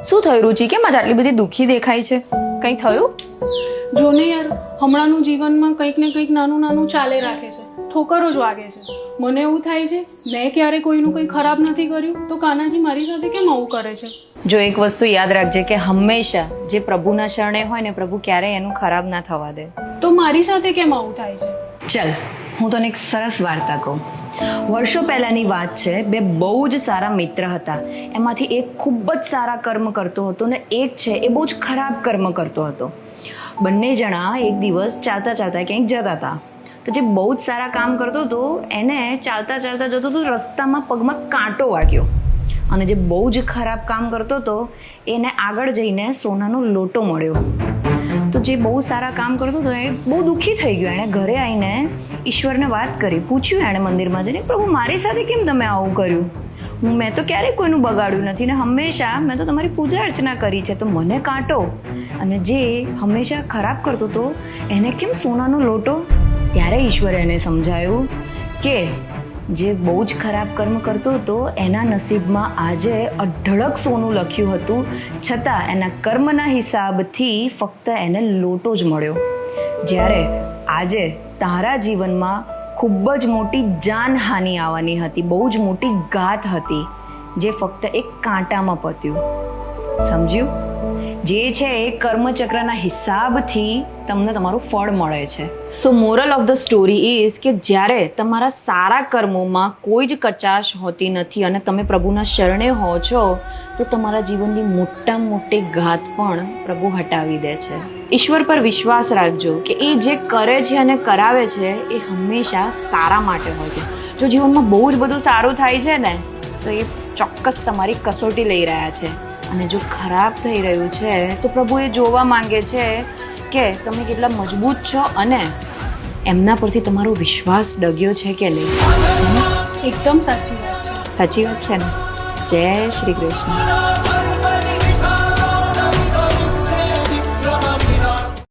શું થયું રુચિ? કેમ આજ આટલી બધી દુઃખી દેખાય છે? કંઈ થયું? જો ને યાર, હમણાંનું જીવનમાં કંઈક ને કંઈક નાનું નાનું ચાલે રાખે છે, ઠોકરો જ વાગે છે. મને એવું થાય છે મેં ક્યારે કોઈનું કંઈ ખરાબ નથી કર્યું તો કાનાજી મારી સાથે કેમ આવું કરે છે? જો એક વસ્તુ યાદ રાખજે કે હંમેશા જે પ્રભુના શરણે હોય ને, પ્રભુ ક્યારેય એનું ખરાબ ના થવા દે. તો મારી સાથે કેમ આવું થાય છે? ચલ, હું તને એક સરસ વાર્તા કહું. વર્ષો પહેલાની વાત છે. બે બહુ જ સારા મિત્ર હતા. એમાંથી એક ખૂબ જ સારા કર્મ કરતો હતો ને એક છે એ બહુ જ ખરાબ કર્મ કરતો હતો. બંને જણા એક દિવસ ચાલતા ચાલતા ક્યાંક જતા હતા. તો જે બહુ જ સારા કામ કરતો હતો એને ચાલતા ચાલતા જતો હતો, રસ્તામાં પગમાં કાંટો વાગ્યો. અને જે બહુ જ ખરાબ કામ કરતો હતો એને આગળ જઈને સોનાનો લોટો મળ્યો. તો જે બહુ સારા કામ કરતો હતો એ બહુ દુઃખી થઈ ગયો. એણે ઘરે આવીને ઈશ્વરને વાત કરી, પૂછ્યું એણે મંદિરમાં જઈને, પ્રભુ મારી સાથે કેમ તમે આવું કર્યું? મેં તો ક્યારેય કોઈનું બગાડ્યું નથી ને હંમેશા મેં તો તમારી પૂજા અર્ચના કરી છે, તો મને કાંટો અને જે હંમેશા ખરાબ કરતો હતો એને કેમ સોનાનો લોટો? ત્યારે ઈશ્વરે એને સમજાયું કે જે બહુ જ ખરાબ કર્મ કરતો હતો એના નસીબમાં આજે અઢળક સોનું લખ્યું હતું, છતાં એના કર્મના હિસાબથી ફક્ત એને લોટો જ મળ્યો. જ્યારે આજે તારા જીવનમાં ખૂબ જ મોટી જાનહાનિ આવવાની હતી, બહુ જ મોટી ઘાત હતી, જે ફક્ત એક કાંટામાં પત્યું. સમજ્યું? જે છે એ કર્મચક્રના હિસાબથી તમને તમારું ફળ મળે છે. So moral of the story is કે જ્યારે તમારા સારા કર્મોમાં કોઈ જ કચાશ હોતી નથી અને તમે પ્રભુના શરણે હો છો તો તમારા જીવનની મોટામાં મોટી ઘાત પણ પ્રભુ હટાવી દે છે. ઈશ્વર પર વિશ્વાસ રાખજો કે એ જે કરે છે અને કરાવે છે એ હંમેશા સારા માટે હોય છે. જો જીવનમાં બહુ જ બધું સારું થાય છે ને તો એ ચોક્કસ તમારી કસોટી લઈ રહ્યા છે. અને જો ખરાબ થઈ રહ્યું છે તો પ્રભુ એ જોવા માંગે છે કે તમે કેટલા મજબૂત છો અને એમના પરથી તમારો વિશ્વાસ ડગ્યો છે કે નહીં. એકદમ સાચી વાત છે. સાચી વાત છે ને? જય શ્રી કૃષ્ણ.